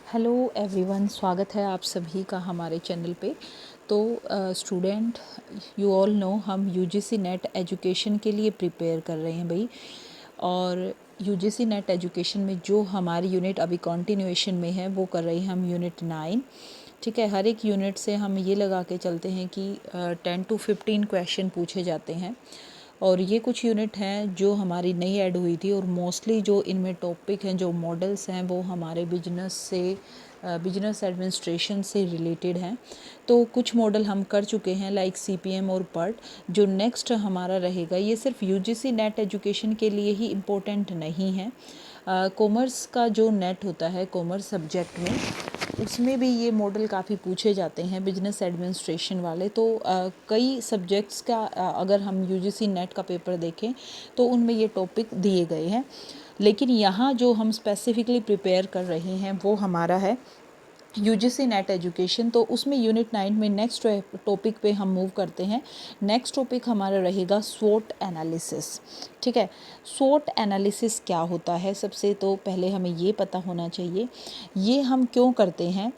Hello everyone, स्वागत है आप सभी का हमारे चैनल पे। तो स्टूडेंट, यू ऑल नो हम यूजीसी नेट एजुकेशन के लिए प्रिपेयर कर रहे हैं भाई। और यूजीसी नेट एजुकेशन में जो हमारी यूनिट अभी कंटिन्यूएशन में है वो कर रहे हैं हम यूनिट 9। ठीक है, हर एक यूनिट से हम ये लगा के चलते हैं कि 10 to 15 क्वेश्चन पूछे जाते हैं। और ये कुछ यूनिट हैं जो हमारी नई ऐड हुई थी और मोस्टली जो इनमें टॉपिक हैं, जो मॉडल्स हैं, वो हमारे बिजनेस एडमिनिस्ट्रेशन से रिलेटेड हैं। तो कुछ मॉडल हम कर चुके हैं लाइक सीपीएम और पर्ट। जो नेक्स्ट हमारा रहेगा ये सिर्फ यूजीसी नेट एजुकेशन के लिए ही इम्पोर्टेंट नहीं है। कॉमर्स का जो नेट होता है कॉमर्स सब्जेक्ट में, उसमें भी ये मॉडल काफ़ी पूछे जाते हैं बिजनेस एडमिनिस्ट्रेशन वाले। तो कई सब्जेक्ट्स का अगर हम यूजीसी नेट का पेपर देखें तो उनमें ये टॉपिक दिए गए हैं। लेकिन यहाँ जो हम स्पेसिफिकली प्रिपेयर कर रहे हैं वो हमारा है यूजीसी नेट एजुकेशन। तो उसमें यूनिट 9 में नेक्स्ट टॉपिक पे हम मूव करते हैं। नेक्स्ट टॉपिक हमारा रहेगा स्वोट एनालिसिस। ठीक है, स्वोट एनालिसिस क्या होता है, सबसे तो पहले हमें ये पता होना चाहिए ये हम क्यों करते हैं।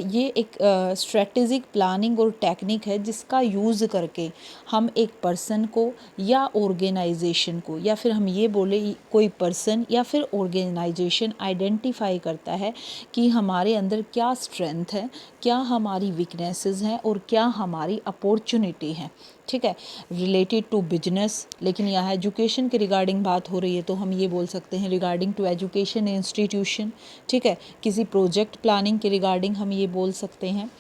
ये एक स्ट्रेटेजिक प्लानिंग और टेक्निक है जिसका यूज़ करके हम एक पर्सन को या ऑर्गेनाइजेशन को, या फिर हम ये बोले कोई पर्सन या फिर ऑर्गेनाइजेशन आइडेंटिफाई करता है कि हमारे अंदर क्या स्ट्रेंथ है, क्या हमारी वीकनेसेस हैं और क्या हमारी अपॉर्चुनिटी है। ठीक है, रिलेटेड टू बिजनेस। लेकिन यहाँ एजुकेशन के रिगार्डिंग बात हो रही है तो हम ये बोल सकते हैं रिगार्डिंग टू एजुकेशन इंस्टीट्यूशन। ठीक है, किसी प्रोजेक्ट प्लानिंग के रिगार्डिंग हम ये बोल सकते हैं।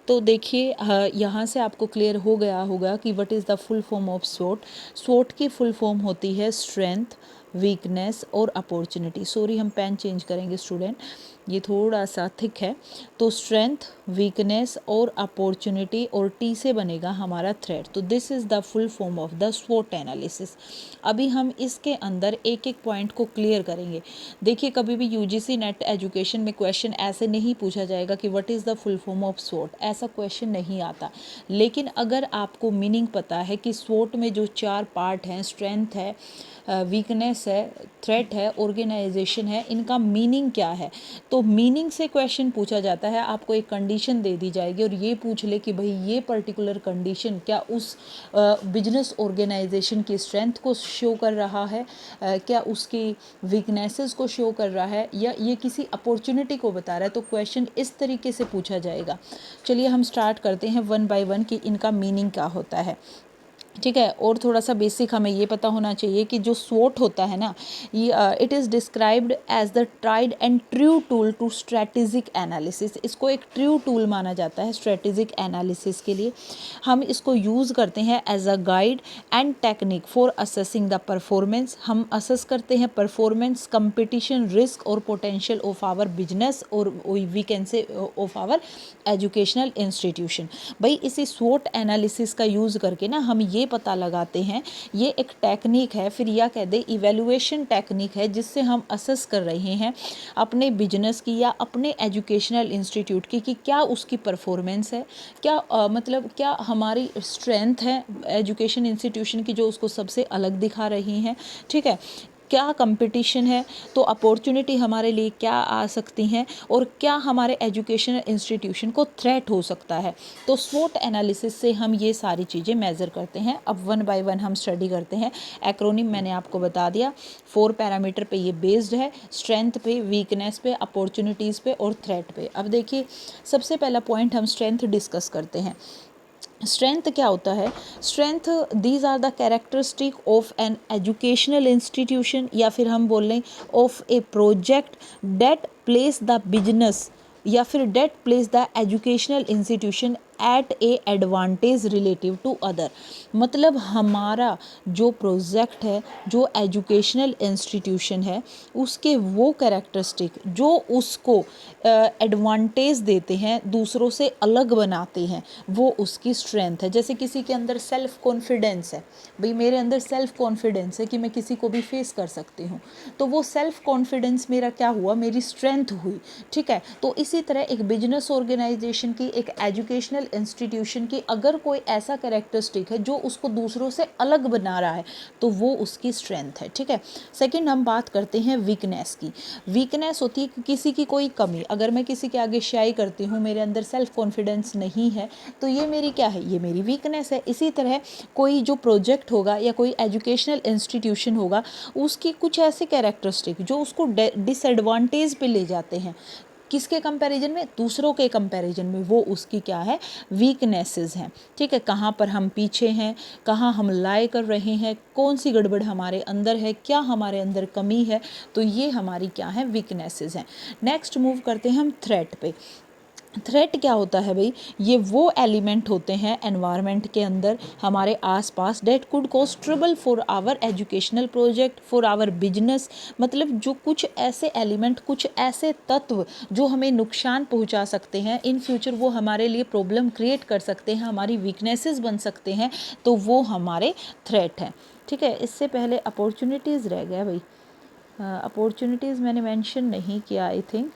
तो देखिए यहाँ से आपको क्लियर हो गया होगा कि what is the full form of स्वोट। स्वोट की फुल फॉर्म होती है स्ट्रेंथ, वीकनेस और अपॉर्चुनिटी। सॉरी, हम पेन चेंज करेंगे स्टूडेंट, ये थोड़ा सा थिक है। तो स्ट्रेंथ, वीकनेस और अपॉर्चुनिटी और टी से बनेगा हमारा थ्रेट। तो this is the full form of the स्वोट एनालिसिस। अभी हम इसके अंदर एक एक पॉइंट को क्लियर करेंगे। देखिए, कभी भी यूजीसी नेट एजुकेशन में क्वेश्चन ऐसे नहीं पूछा जाएगा कि what is the full form of स्वोट, ऐसा क्वेश्चन नहीं आता। लेकिन अगर आपको मीनिंग पता है कि स्वोट में जो 4 पार्ट हैं, स्ट्रेंथ है, वीकनेस है, थ्रेट है, ऑर्गेनाइजेशन है, इनका मीनिंग क्या है, तो मीनिंग से क्वेश्चन पूछा जाता है। आपको एक कंडीशन दे दी जाएगी और ये पूछ ले कि भाई ये पर्टिकुलर कंडीशन क्या उस बिजनेस ऑर्गेनाइजेशन की स्ट्रेंथ को शो कर रहा है, क्या उसकी वीकनेसेस को शो कर रहा है, या ये किसी अपॉर्चुनिटी को बता रहा है। तो क्वेश्चन इस तरीके से पूछा जाएगा। चलिए हम स्टार्ट करते हैं वन बाय वन कि इनका मीनिंग क्या होता है। ठीक है, और थोड़ा सा बेसिक हमें ये पता होना चाहिए कि जो स्वोट होता है ना, ये it is described as the tried and true tool to strategic analysis. इसको एक ट्रू टूल माना जाता है स्ट्रेटेजिक एनालिसिस के लिए। हम इसको यूज़ करते हैं as a guide and technique for assessing the performance. हम असेस करते हैं परफॉर्मेंस, कंपटीशन, रिस्क और पोटेंशियल ऑफ आवर बिजनेस और we can say of our educational institution. भाई इसी स्वोट एनालिसिस का यूज़ करके ना हम ये पता लगाते हैं, ये एक टेक्निक है, फिर या कह दे इवैल्यूएशन टेक्निक है, जिससे हम असेस कर रहे हैं अपने बिजनेस की या अपने एजुकेशनल इंस्टीट्यूट की कि क्या उसकी परफॉर्मेंस है, क्या मतलब क्या हमारी स्ट्रेंथ है एजुकेशन इंस्टीट्यूशन की जो उसको सबसे अलग दिखा रही हैं। ठीक है, क्या कंपटीशन है, तो अपॉर्चुनिटी हमारे लिए क्या आ सकती हैं, और क्या हमारे एजुकेशनल इंस्टीट्यूशन को थ्रेट हो सकता है। तो स्वोट एनालिसिस से हम ये सारी चीज़ें मेज़र करते हैं। अब वन बाय वन हम स्टडी करते हैं। एक्रोनिम मैंने आपको बता दिया, 4 पैरामीटर पे ये बेस्ड है, स्ट्रेंथ पे, वीकनेस पे, अपॉर्चुनिटीज़ पे और थ्रेट पे। अब देखिए, सबसे पहला पॉइंट हम स्ट्रेंथ डिस्कस करते हैं। स्ट्रेंथ क्या होता है? Strength, these are the characteristic of an educational institution, या फिर हम बोल लें of a project that place the business, या फिर that place the educational institution at a advantage relative to other. मतलब हमारा जो प्रोजेक्ट है, जो एजुकेशनल इंस्टीट्यूशन है, उसके वो कैरेक्टरिस्टिक जो उसको एडवांटेज देते हैं, दूसरों से अलग बनाते हैं, वो उसकी स्ट्रेंथ है। जैसे किसी के अंदर सेल्फ कॉन्फिडेंस है, भाई मेरे अंदर सेल्फ कॉन्फिडेंस है कि मैं किसी को भी फेस कर सकती हूँ, तो वो सेल्फ कॉन्फिडेंस मेरा क्या हुआ, मेरी स्ट्रेंथ हुई। ठीक है, तो इसी तरह एक बिजनेस ऑर्गेनाइजेशन की, एक एजुकेशनल इंस्टीट्यूशन की अगर कोई ऐसा कैरेक्टरिस्टिक है जो उसको दूसरों से अलग बना रहा है तो वो उसकी स्ट्रेंथ है, ठीक है। सेकंड हम बात करते हैं वीकनेस की। वीकनेस होती है कि किसी की कोई कमी, अगर मैं किसी के आगे शाई करती हूँ, मेरे अंदर सेल्फ कॉन्फिडेंस नहीं है, तो ये मेरी क्या है, ये मेरी वीकनेस है। इसी तरह कोई जो प्रोजेक्ट होगा या कोई एजुकेशनल इंस्टीट्यूशन होगा, उसकी कुछ ऐसे कैरेक्टरिस्टिक जो उसको डिसएडवांटेज पे ले जाते हैं, किसके कंपैरिजन में, दूसरों के कंपैरिजन में, वो उसकी क्या है, वीकनेसेस हैं, ठीक है। कहाँ पर हम पीछे हैं, कहाँ हम लाए कर रहे हैं, कौन सी गड़बड़ हमारे अंदर है, क्या हमारे अंदर कमी है, तो ये हमारी क्या है, वीकनेसेस हैं। नेक्स्ट मूव करते हैं हम थ्रेट पे। थ्रेट क्या होता है भाई, ये वो एलिमेंट होते हैं एनवायरनमेंट के अंदर हमारे आसपास that could cause trouble for our educational project, for our business. मतलब जो कुछ ऐसे एलिमेंट, कुछ ऐसे तत्व जो हमें नुकसान पहुंचा सकते हैं इन फ्यूचर, वो हमारे लिए प्रॉब्लम क्रिएट कर सकते हैं, हमारी वीकनेसेस बन सकते हैं, तो वो हमारे थ्रेट हैं, ठीक है। इससे पहले अपॉर्चुनिटीज़ रह गया भाई, अपॉर्चुनिटीज़ मैंने मेंशन नहीं किया आई थिंक,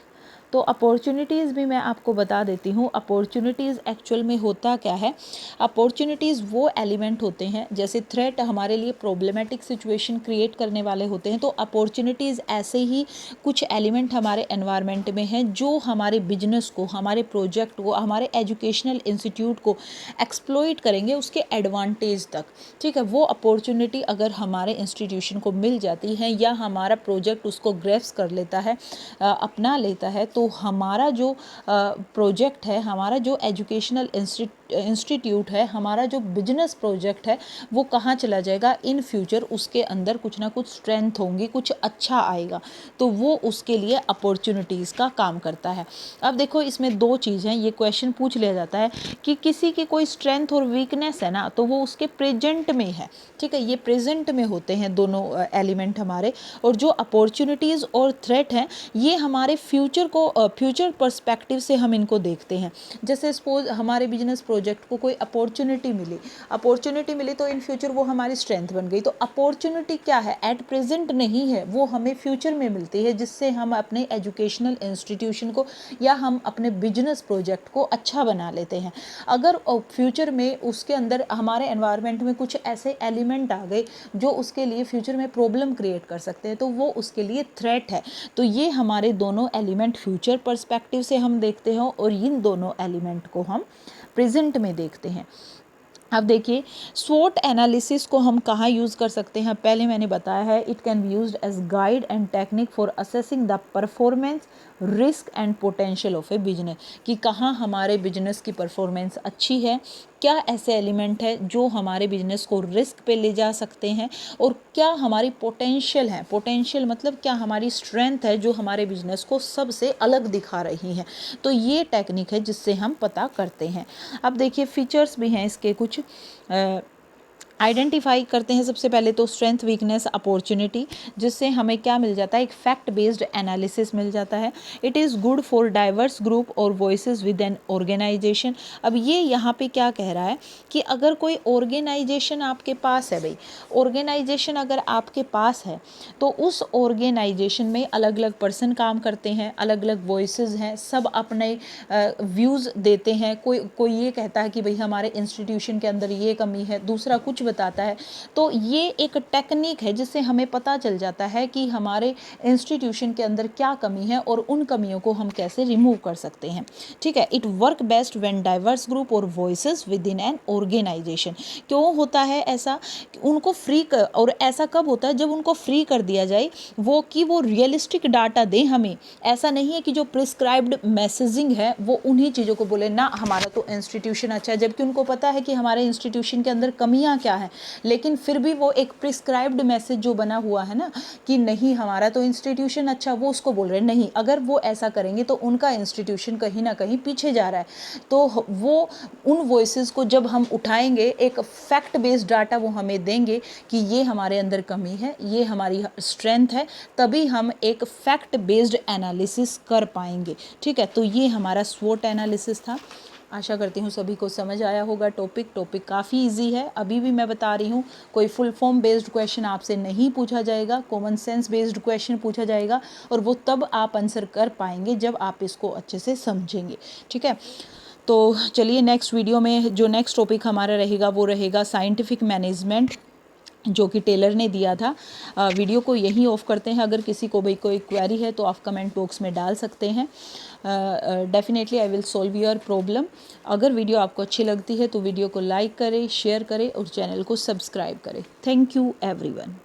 तो अपॉर्चुनिटीज़ भी मैं आपको बता देती हूँ। अपॉर्चुनिटीज़ एक्चुअल में होता क्या है, अपॉर्चुनिटीज़ वो एलिमेंट होते हैं, जैसे थ्रेट हमारे लिए प्रॉब्लमेटिक सिचुएशन क्रिएट करने वाले होते हैं, तो अपॉर्चुनिटीज़ ऐसे ही कुछ एलिमेंट हमारे एनवायरनमेंट में हैं जो हमारे बिजनेस को, हमारे प्रोजेक्ट को, हमारे एजुकेशनल इंस्टीट्यूट को एक्सप्लॉइट करेंगे उसके एडवांटेज तक, ठीक है। वो अपॉर्चुनिटी अगर हमारे इंस्टीट्यूशन को मिल जाती है या हमारा प्रोजेक्ट उसको ग्रैस्प कर लेता है, अपना लेता है, तो हमारा जो प्रोजेक्ट है, हमारा जो एजुकेशनल इंस्टीट्यूट है, हमारा जो बिजनेस प्रोजेक्ट है, वो कहाँ चला जाएगा इन फ्यूचर, उसके अंदर कुछ ना कुछ स्ट्रेंथ होंगी, कुछ अच्छा आएगा, तो वो उसके लिए अपॉर्चुनिटीज़ का काम करता है। अब देखो इसमें दो चीज़ हैं, ये क्वेश्चन पूछ लिया जाता है कि किसी की कोई स्ट्रेंथ और वीकनेस है ना, तो वो उसके प्रेजेंट में है, ठीक है, ये प्रेजेंट में होते हैं दोनों एलिमेंट हमारे, और जो अपॉर्चुनिटीज़ और थ्रेट हैं ये हमारे फ्यूचर को, फ्यूचर पर्सपेक्टिव से हम इनको देखते हैं। जैसे सपोज हमारे बिजनेस प्रोजेक्ट को कोई अपॉर्चुनिटी मिली तो इन फ्यूचर वो हमारी स्ट्रेंथ बन गई। तो अपॉर्चुनिटी क्या है, एट प्रेजेंट नहीं है, वो हमें फ्यूचर में मिलती है, जिससे हम अपने एजुकेशनल इंस्टीट्यूशन को या हम अपने बिजनेस प्रोजेक्ट को अच्छा बना लेते हैं। अगर फ्यूचर में उसके अंदर हमारे एनवायरनमेंट में कुछ ऐसे एलिमेंट आ गए जो उसके लिए फ्यूचर में प्रॉब्लम क्रिएट कर सकते हैं, तो वो उसके लिए थ्रेट है। तो ये हमारे दोनों एलिमेंट फ्यूचर पर्सपेक्टिव से हम देखते हैं और इन दोनों एलिमेंट को हम प्रेजेंट में देखते हैं। अब देखिए स्वॉट एनालिसिस को हम कहाँ यूज़ कर सकते हैं, पहले मैंने बताया है, it can be used as guide and technique for assessing the performance, risk and potential of a business, कि कहाँ हमारे बिजनेस की परफॉर्मेंस अच्छी है, क्या ऐसे एलिमेंट है जो हमारे बिजनेस को रिस्क पे ले जा सकते हैं, और क्या हमारी पोटेंशियल है, पोटेंशियल मतलब क्या हमारी स्ट्रेंथ है जो हमारे बिजनेस को सबसे अलग दिखा रही है। तो ये टेक्निक है जिससे हम पता करते हैं। अब देखिए फीचर्स भी हैं इसके कुछ, आइडेंटिफाई करते हैं सबसे पहले तो स्ट्रेंथ, वीकनेस, अपॉर्चुनिटी, जिससे हमें क्या मिल जाता है, एक फैक्ट बेस्ड एनालिसिस मिल जाता है। It is good for diverse group और वॉइसेस विद एन ऑर्गेनाइजेशन। अब ये यहाँ पे क्या कह रहा है कि अगर कोई ऑर्गेनाइजेशन आपके पास है भाई, ऑर्गेनाइजेशन अगर आपके पास है तो उस ऑर्गेनाइजेशन में अलग अलग पर्सन काम करते हैं, अलग अलग वॉइसेस हैं, सब अपने व्यूज़ देते हैं। कोई ये कहता है कि भाई हमारे इंस्टीट्यूशन के अंदर ये कमी है, दूसरा कुछ बताता है। तो ये एक टेक्निक है जिससे हमें पता चल जाता है कि हमारे इंस्टीट्यूशन के अंदर क्या कमी है और उन कमियों को हम कैसे रिमूव कर सकते हैं, ठीक है। It work best when diverse group और voices within an organisation. क्यों होता है ऐसा, उनको फ्री कर, और ऐसा कब होता है जब उनको फ्री कर दिया जाए, वो कि वो रियलिस्टिक डाटा दें हमें। ऐसा नहीं है कि जो प्रिस्क्राइब्ड मैसेजिंग है वो उन्हीं चीज़ों को बोले ना हमारा तो इंस्टीट्यूशन अच्छा है, जबकि उनको पता है कि हमारे इंस्टीट्यूशन के अंदर कमियां क्या है, लेकिन फिर भी वो एक प्रिस्क्राइब्ड मैसेज जो बना हुआ है ना कि नहीं हमारा तो इंस्टीट्यूशन अच्छा, वो उसको बोल रहे हैं नहीं, अगर वो ऐसा करेंगे तो उनका इंस्टीट्यूशन कहीं ना कहीं पीछे जा रहा है। तो वो उन वॉइसेस को जब हम उठाएंगे, एक फैक्ट बेस्ड डाटा वो हमें देंगे कि ये हमारे अंदर कमी है, ये हमारी स्ट्रेंथ है, तभी हम एक फैक्ट बेस्ड एनालिसिस कर पाएंगे, ठीक है। तो ये हमारा स्वॉट एनालिसिस था। आशा करती हूँ सभी को समझ आया होगा। टॉपिक काफ़ी इजी है, अभी भी मैं बता रही हूँ, कोई फुल फॉर्म बेस्ड क्वेश्चन आपसे नहीं पूछा जाएगा, कॉमन सेंस बेस्ड क्वेश्चन पूछा जाएगा, और वो तब आप आंसर कर पाएंगे जब आप इसको अच्छे से समझेंगे, ठीक है। तो चलिए नेक्स्ट वीडियो में जो नेक्स्ट टॉपिक हमारा रहेगा वो रहेगा साइंटिफिक मैनेजमेंट, जो कि टेलर ने दिया था। वीडियो को यहीं ऑफ करते हैं। अगर किसी को भी कोई क्वेरी है तो आप कमेंट बॉक्स में डाल सकते हैं। Definitely I will solve your problem. अगर वीडियो आपको अच्छी लगती है तो वीडियो को लाइक करें, शेयर करें और चैनल को सब्सक्राइब करें। Thank you everyone.